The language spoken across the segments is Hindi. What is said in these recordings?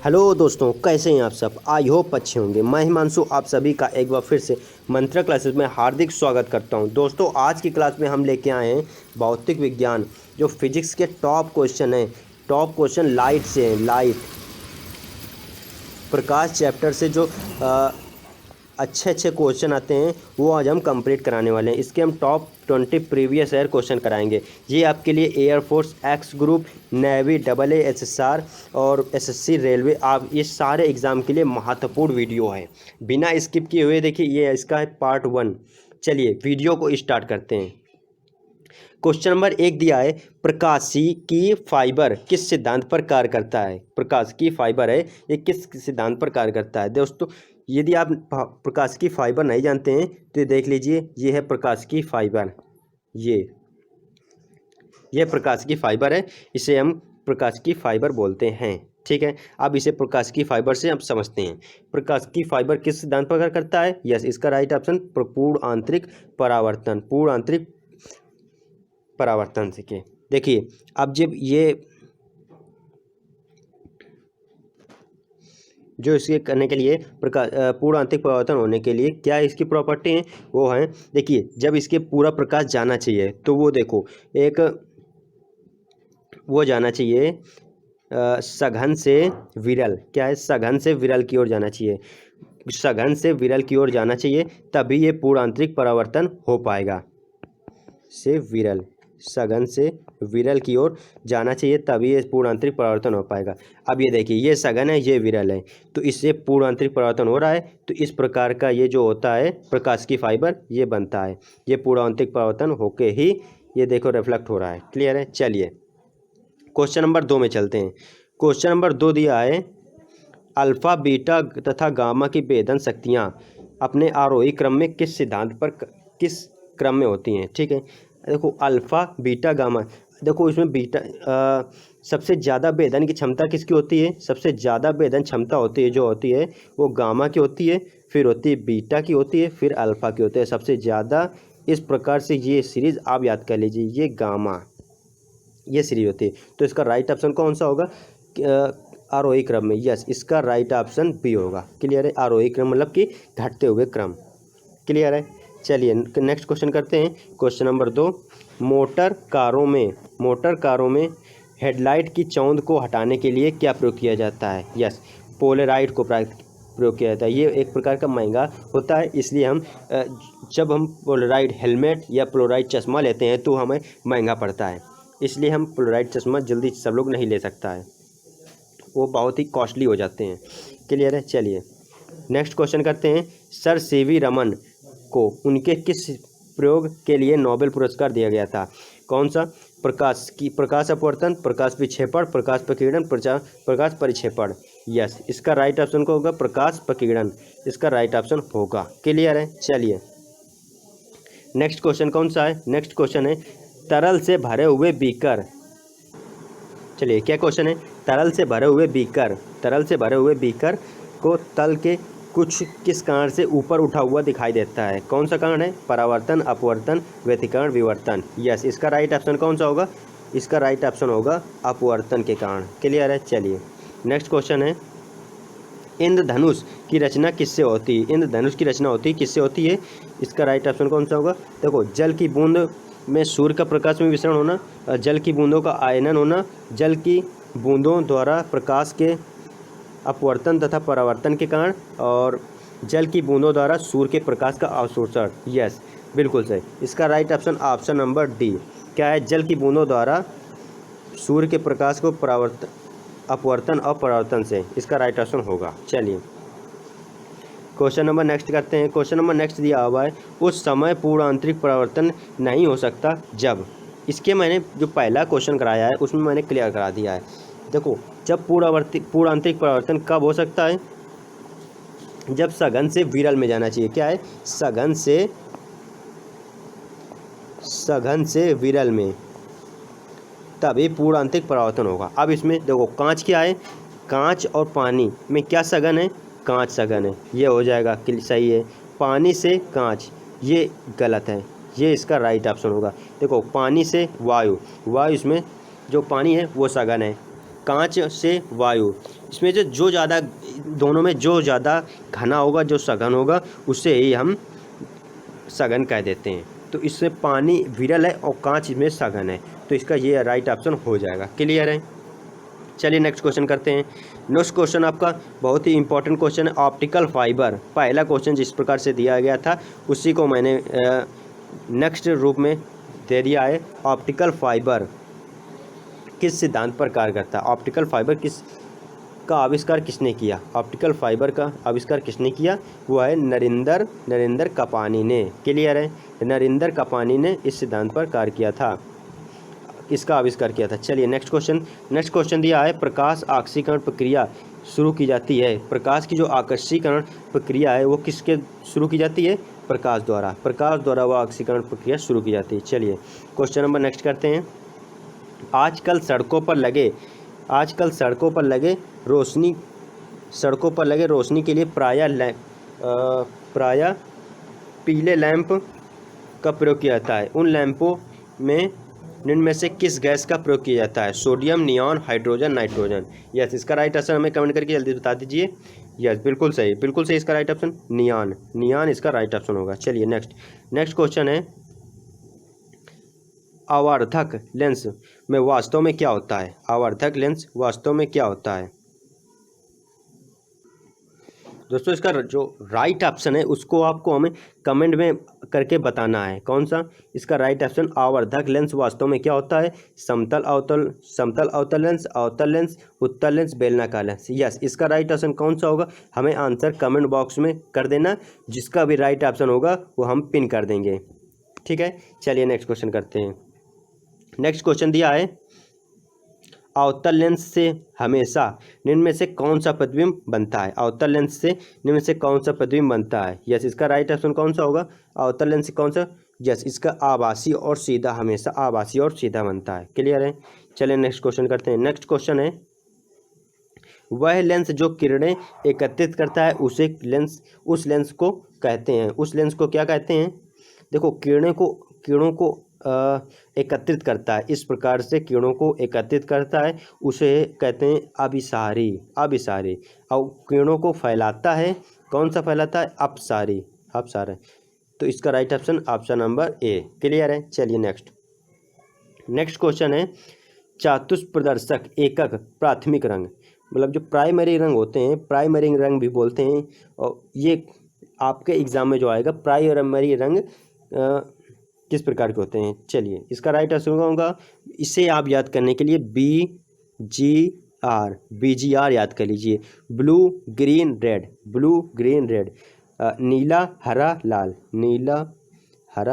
हेलो दोस्तों, कैसे हैं आप सब। आई होप अच्छे होंगे। मैं हिमांशु आप सभी का एक बार फिर से मंत्रा क्लासेस में हार्दिक स्वागत करता हूं। दोस्तों, आज की क्लास में हम लेके आए हैं भौतिक विज्ञान, जो फिजिक्स के टॉप क्वेश्चन हैं। टॉप क्वेश्चन लाइट से हैं। लाइट प्रकाश चैप्टर से जो अच्छे अच्छे क्वेश्चन आते हैं वो आज हम कंप्लीट कराने वाले हैं। इसके हम टॉप 20 प्रीवियस ईयर क्वेश्चन कराएंगे। ये आपके लिए air force, x group, navy, AA, SSR और SSC, रेलवे, आप ये सारे एग्ज़ाम के लिए महत्वपूर्ण वीडियो है। बिना स्किप किए हुए देखिए, ये इसका है पार्ट 1। चलिए वीडियो को स्टार्ट करते हैं। क्वेश्चन नंबर 1 दिया है, प्रकाशिकी फाइबर किस सिद्धांत पर कार्य करता है। प्रकाशिकी फाइबर है, ये किस सिद्धांत पर कार्य करता है। दोस्तों, यदि आप प्रकाशिकी फाइबर नहीं जानते हैं तो ये देख लीजिए, ये है प्रकाशिकी फाइबर। ये प्रकाशिकी फाइबर है, इसे हम प्रकाशिकी फाइबर बोलते हैं। ठीक है, अब इसे प्रकाशिकी फाइबर से हम समझते हैं। प्रकाशिकी फाइबर किस सिद्धांत पर कार्य करता है। यस, इसका राइट ऑप्शन पूर्ण आंतरिक परावर्तन। पूर्ण आंतरिक परावर्तन से के देखिए, अब जब ये जो इसके करने के लिए पूर्ण आंतरिक परावर्तन होने के लिए क्या इसकी प्रॉपर्टी है, वो है, देखिए, जब इसके पूरा प्रकाश जाना चाहिए तो वो देखो एक वो जाना चाहिए सघन से विरल। क्या है, सघन से विरल की ओर जाना चाहिए। सघन से विरल की ओर जाना चाहिए, तभी ये पूर्ण आंतरिक परावर्तन हो पाएगा। से विरल, सघन से विरल की ओर जाना चाहिए, तभी ये पूर्ण आंतरिक परावर्तन हो पाएगा। अब ये देखिए, ये सघन है, ये विरल है, तो इससे पूर्ण आंतरिक परावर्तन हो रहा है। तो इस प्रकार का ये जो होता है प्रकाशिकी फाइबर, ये बनता है। ये पूर्ण आंतरिक परावर्तन होके ही ये देखो रिफ्लेक्ट हो रहा है। क्लियर है। चलिए क्वेश्चन नंबर 2 में चलते हैं। क्वेश्चन नंबर 2 दिया है, अल्फा, बीटा तथा गामा की भेदन शक्तियाँ अपने आरोही क्रम में किस सिद्धांत पर किस क्रम में होती हैं। ठीक है, देखो अल्फ़ा, बीटा, गामा, देखो इसमें बीटा सबसे ज़्यादा भेदन की क्षमता किसकी होती है। सबसे ज़्यादा भेदन क्षमता होती है जो होती है वो गामा की होती है, फिर होती है बीटा की होती है, फिर अल्फ़ा की होती है। सबसे ज़्यादा इस प्रकार से ये सीरीज़ आप याद कर लीजिए, ये गामा, ये सीरीज होती है। तो इसका राइट ऑप्शन कौन सा होगा आरोही क्रम में। यस, इसका राइट ऑप्शन बी होगा। क्लियर है, आरोही क्रम मतलब कि घटते हुए क्रम। क्लियर है। चलिए नेक्स्ट क्वेश्चन करते हैं। क्वेश्चन नंबर 2, मोटर कारों में हेडलाइट की चौंध को हटाने के लिए क्या प्रयोग किया जाता है। यस, पोलराइड को प्रयोग किया जाता है। ये एक प्रकार का महंगा होता है, इसलिए हम जब हम पोलराइड हेलमेट या पोलराइड चश्मा लेते हैं तो हमें महंगा पड़ता है, इसलिए हम पोलराइड चश्मा जल्दी सब लोग नहीं ले सकता है, वो बहुत ही कॉस्टली हो जाते हैं। क्लियर है। चलिए नेक्स्ट क्वेश्चन करते हैं। सर सीवी रमन को उनके किस प्रयोग के लिए नोबेल पुरस्कार दिया गया था। कौन सा। प्रकाश अपवर्तन, प्रकाश विक्षेपण, प्रकाश प्रकीर्णन, प्रकाश परिक्षेपण। यस, इसका राइट ऑप्शन को होगा प्रकाश प्रकीर्णन, इसका राइट ऑप्शन होगा। क्लियर है। चलिए नेक्स्ट क्वेश्चन कौन सा है। नेक्स्ट क्वेश्चन है, तरल से भरे हुए बीकर। चलिए क्या क्वेश्चन है, तरल से भरे हुए बीकर को तल के कुछ किस कारण से ऊपर उठा हुआ दिखाई देता है। कौन सा कारण है। परावर्तन, अपवर्तन, व्यतिकरण, विवर्तन। यस, इसका राइट ऑप्शन कौन सा होगा। इसका राइट ऑप्शन होगा अपवर्तन के कारण। क्लियर है। चलिए नेक्स्ट क्वेश्चन है, इंद्रधनुष की रचना किससे होती है। इंद्रधनुष की रचना किससे होती है। इसका राइट ऑप्शन कौन सा होगा। देखो, जल की बूंद में सूर्य का प्रकाश में विसरण होना, जल की बूंदों का आयनन होना, जल की बूंदों द्वारा प्रकाश के अपवर्तन तथा परावर्तन के कारण, और जल की बूंदों द्वारा सूर्य के प्रकाश का अवशोषण। यस, बिल्कुल सही। इसका right option option number D क्या है, जल की बूंदों द्वारा सूर्य के प्रकाश को अपवर्तन और परावर्तन से, इसका राइट ऑप्शन होगा। चलिए क्वेश्चन नंबर नेक्स्ट करते हैं। क्वेश्चन नंबर नेक्स्ट दिया हुआ है, उस समय पूर्ण आंतरिक परावर्तन नहीं हो सकता जब। इसके मैंने जो पहला क्वेश्चन कराया है उसमें मैंने क्लियर करा दिया है। देखो, जब पूर्ण आंतरिक परावर्तन कब हो सकता है, जब सघन से विरल में जाना चाहिए। क्या है, सघन से विरल में, तभी पूर्ण आंतरिक परावर्तन होगा। अब इसमें देखो, कांच क्या है, कांच और पानी में क्या सघन है, कांच सघन है, ये हो जाएगा सही है। पानी से कांच, ये गलत है, ये इसका राइट ऑप्शन होगा। देखो, पानी से वायु, इसमें जो पानी है वो सघन है। कांच से वायु, इसमें जो ज़्यादा, दोनों में जो ज़्यादा घना होगा, जो सघन होगा, उसे ही हम सघन कह देते हैं। तो इससे पानी विरल है और कांच में सघन है, तो इसका ये राइट ऑप्शन हो जाएगा। क्लियर है? चलिए नेक्स्ट क्वेश्चन करते हैं। नेक्स्ट क्वेश्चन आपका बहुत ही इंपॉर्टेंट क्वेश्चन है, ऑप्टिकल फाइबर। पहला क्वेश्चन जिस प्रकार से दिया गया था उसी को मैंने नेक्स्ट रूप में दे दिया है। ऑप्टिकल फाइबर किस सिद्धांत पर कार्य करता है? ऑप्टिकल फाइबर का आविष्कार किसने किया? ऑप्टिकल फाइबर का आविष्कार किसने किया? वो है नरेंद्र कपानी ने। क्लियर है? नरेंद्र कपानी ने इस सिद्धांत पर कार्य किया था, इसका आविष्कार किया था। चलिए नेक्स्ट क्वेश्चन दिया है, प्रकाश आकसीकरण प्रक्रिया शुरू की जाती है। प्रकाश की जो आकर्षीकरण प्रक्रिया है वो किसके शुरू की जाती है? प्रकाश द्वारा वह आकसीकरण प्रक्रिया शुरू की जाती है। चलिए क्वेश्चन नंबर नेक्स्ट करते हैं। आजकल सड़कों पर लगे रोशनी के लिए प्रायः पीले लैंप का प्रयोग किया जाता है। उन लैंपों में निम्न में से किस गैस का प्रयोग किया जाता है? Sodium, neon, hydrogen, nitrogen. Yes, इसका राइट आंसर हमें कमेंट करके जल्दी बता दीजिए। यस, बिल्कुल सही इसका राइट ऑप्शन नियॉन इसका राइट ऑप्शन होगा। चलिए नेक्स्ट क्वेश्चन है, आवर्धक लेंस में वास्तव में क्या होता है? आवर्धक लेंस वास्तव में क्या होता है? दोस्तों इसका जो राइट ऑप्शन है उसको आपको हमें कमेंट में करके बताना है। कौन सा? इसका राइट ऑप्शन आवर्धक लेंस वास्तव में क्या होता है? समतल अवतल लेंस, अवतल लेंस, उत्तल लेंस, बेलनाकार लेंस। यस, इसका राइट ऑप्शन कौन सा होगा? हमें आंसर कमेंट बॉक्स में कर देना, जिसका भी राइट ऑप्शन होगा वो हम पिन कर देंगे। ठीक है, चलिए नेक्स्ट क्वेश्चन करते हैं। नेक्स्ट क्वेश्चन दिया है, अवतल लेंस से हमेशा निम्न में से कौन सा प्रतिबिंब बनता है? अवतल लेंस से निम्न में से कौन सा प्रतिबिंब बनता है? यस, इसका राइट ऑप्शन कौन सा होगा? अवतल लेंस से कौन सा? यस, इसका आभासी और सीधा, हमेशा आभासी और सीधा बनता है। क्लियर है? चलिए नेक्स्ट क्वेश्चन करते हैं। नेक्स्ट क्वेश्चन है, वह लेंस जो किरणें एकत्रित करता है उस लेंस को कहते हैं। उस लेंस को क्या कहते हैं? देखो, किरणों को एकत्रित करता है, इस प्रकार से किरणों को एकत्रित करता है, उसे कहते हैं अभिसारी। और किरणों को फैलाता है, कौन सा फैलाता है? अपसारी। तो इसका right option number A. Clear है? चलिए नेक्स्ट क्वेश्चन है, चतुष्प्रदर्शक एकक प्राथमिक रंग, मतलब जो प्राइमरी रंग होते हैं, प्राइमरी रंग भी बोलते हैं, और ये आपके एग्जाम में जो आएगा, प्राइमरी रंग किस प्रकार के होते हैं? चलिए इसका राइट आंसर होगा, इसे आप याद करने के लिए BGR याद कर लीजिए। ब्लू ग्रीन रेड, नीला हरा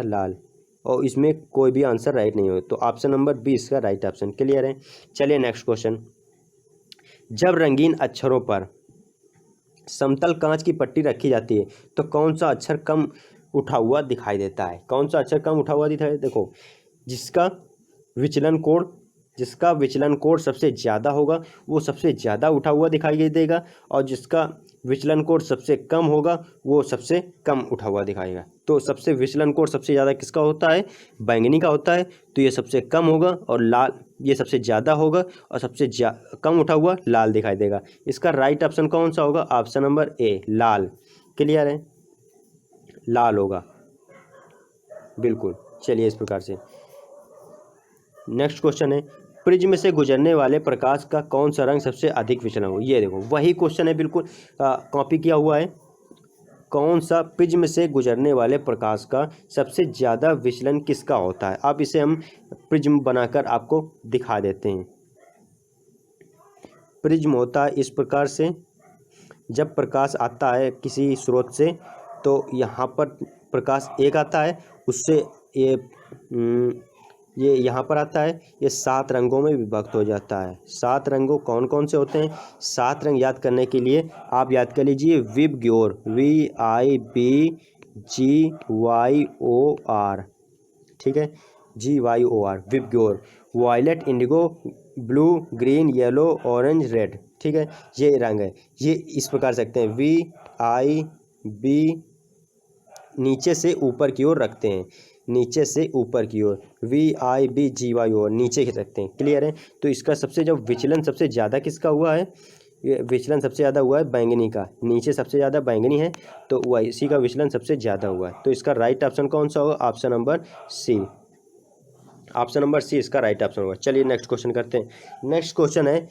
लाल, और इसमें कोई भी आंसर राइट नहीं हो, तो ऑप्शन नंबर बी इसका राइट ऑप्शन। क्लियर है? चलिए नेक्स्ट क्वेश्चन, जब रंगीन अक्षरों पर समतल कांच की पट्टी रखी जाती है तो कौन सा अक्षर कम उठा हुआ दिखाई देता है? कौन सा अक्षर कम उठा हुआ दिखाई देता है? देखो, जिसका विचलन कोण सबसे ज़्यादा होगा वो सबसे ज़्यादा उठा हुआ दिखाई देगा, और जिसका विचलन कोण सबसे कम होगा वो सबसे कम उठा हुआ दिखाएगा। तो विचलन कोण सबसे ज़्यादा किसका होता है? बैंगनी का होता है, तो ये सबसे कम होगा, और लाल ये सबसे ज़्यादा होगा, और सबसे कम उठा हुआ लाल दिखाई देगा। इसका राइट ऑप्शन कौन सा होगा? Option number A, Lal. Clear है? लाल होगा, बिल्कुल। चलिए इस प्रकार से नेक्स्ट क्वेश्चन है, प्रिज्म से गुजरने वाले प्रकाश का कौन सा रंग सबसे अधिक विचलन हो? ये देखो वही क्वेश्चन है, बिल्कुल कॉपी किया हुआ है। कौन सा प्रिज्म से गुजरने वाले प्रकाश का सबसे ज़्यादा विचलन किसका होता है? अब इसे हम प्रिज्म बनाकर आपको दिखा देते हैं। प्रिज्म होता है इस प्रकार से, जब प्रकाश आता है किसी स्रोत से तो यहाँ पर प्रकाश एक आता है, उससे ये यहाँ पर आता है, ये 7 रंगों में विभक्त हो जाता है। 7 रंगों कौन कौन से होते हैं? 7 रंग याद करने के लिए आप याद कर लीजिए विबग्योर, VIBGYOR, ठीक है, GYOR, VIBGYOR. Violet, indigo, blue, green, yellow, orange, red, ठीक है, ये रंग है। ये इस प्रकार से रखते हैं, VIB नीचे से ऊपर की ओर रखते हैं, नीचे से ऊपर की ओर, VIBGYOR नीचे रखते हैं। क्लियर है? तो इसका सबसे जो विचलन सबसे ज़्यादा किसका हुआ है? ये विचलन सबसे ज़्यादा हुआ है बैंगनी का, नीचे सबसे ज़्यादा बैंगनी है तो वह इसी का विचलन सबसे ज़्यादा हुआ है। तो इसका राइट ऑप्शन कौन सा होगा? Option number C. Option number C इसका राइट ऑप्शन होगा। चलिए नेक्स्ट क्वेश्चन करते हैं। नेक्स्ट क्वेश्चन है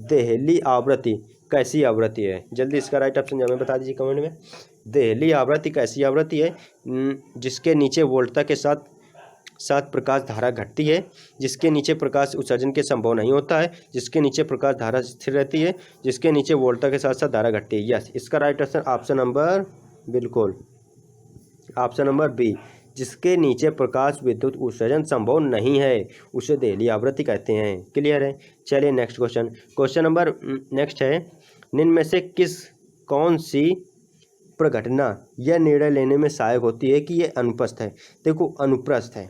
देहली आवृत्ति कैसी आवृत्ति है? जल्दी इसका राइट ऑप्शन हमें बता दीजिए कमेंट में। देहली आवृत्ति कैसी आवृत्ति है? जिसके नीचे वोल्टता के साथ साथ प्रकाश धारा घटती है, जिसके नीचे प्रकाश उत्सर्जन के संभव नहीं होता है, जिसके नीचे प्रकाश धारा स्थिर रहती है, जिसके नीचे वोल्टता के साथ साथ धारा घटती है। यस, इसका राइट आंसर ऑप्शन नंबर बिल्कुल ऑप्शन नंबर बी, जिसके नीचे प्रकाश विद्युत उत्सर्जन संभव नहीं है उसे देहली आवृत्ति कहते हैं। क्लियर है? चलिए next question. Question number next है, निम्न में से कौन सी प्रघटना यह निर्णय लेने में सहायक होती है कि यह अनुप्रस्थ है? देखो अनुप्रस्थ है,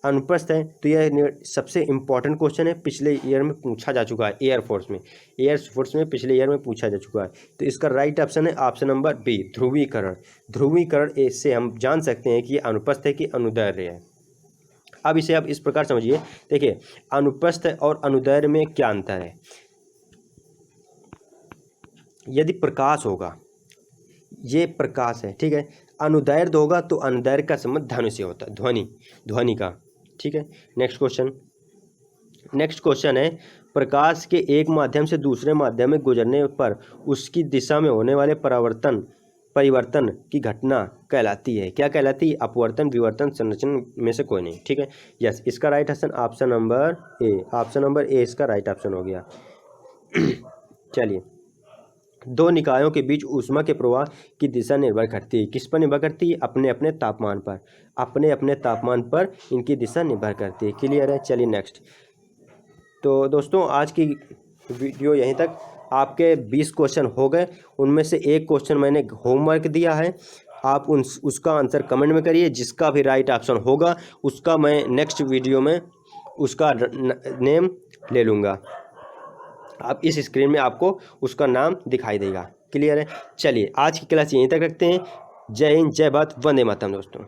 अनुप्रस्थ है तो यह सबसे इम्पॉर्टेंट क्वेश्चन है, पिछले ईयर में पूछा जा चुका है, एयरफोर्स में पिछले ईयर में पूछा जा चुका है। तो इसका राइट ऑप्शन है ऑप्शन नंबर बी, ध्रुवीकरण। ध्रुवीकरण इससे हम जान सकते हैं कि अनुप्रस्थ है कि अनुदैर्ध्य है। अब इसे आप इस प्रकार समझिए, देखिए अनुप्रस्थ और अनुदैर्ध्य में क्या अंतर है। यदि प्रकाश होगा, ये प्रकाश है, ठीक है, अनुदैर्ध्य होगा तो अनुदैर्ध्य का संबंध ध्वनि से होता है, ध्वनि का। ठीक है, नेक्स्ट क्वेश्चन है, प्रकाश के एक माध्यम से दूसरे माध्यम में गुजरने पर उसकी दिशा में होने वाले परिवर्तन की घटना कहलाती है? क्या कहलाती है? अपवर्तन, विवर्तन, संरचना में से कोई नहीं। ठीक है, यस, इसका right option option number A, option number A इसका राइट ऑप्शन हो गया। चलिए, दो निकायों के बीच ऊष्मा के प्रवाह की दिशा निर्भर करती है, किस पर निर्भर करती है? अपने अपने तापमान पर, अपने अपने तापमान पर इनकी दिशा निर्भर करती है। क्लियर है? चलिए नेक्स्ट। तो दोस्तों आज की वीडियो यहीं तक। आपके 20 क्वेश्चन हो गए, उनमें से एक क्वेश्चन मैंने होमवर्क दिया है, आप उसका आंसर कमेंट में करिए। जिसका भी राइट ऑप्शन होगा उसका मैं नेक्स्ट वीडियो में उसका नेम ले लूँगा। आप इस स्क्रीन में आपको उसका नाम दिखाई देगा। क्लियर है? चलिए आज की क्लास यहीं तक रखते हैं। जय हिंद, जय भारत, वंदे मातरम दोस्तों।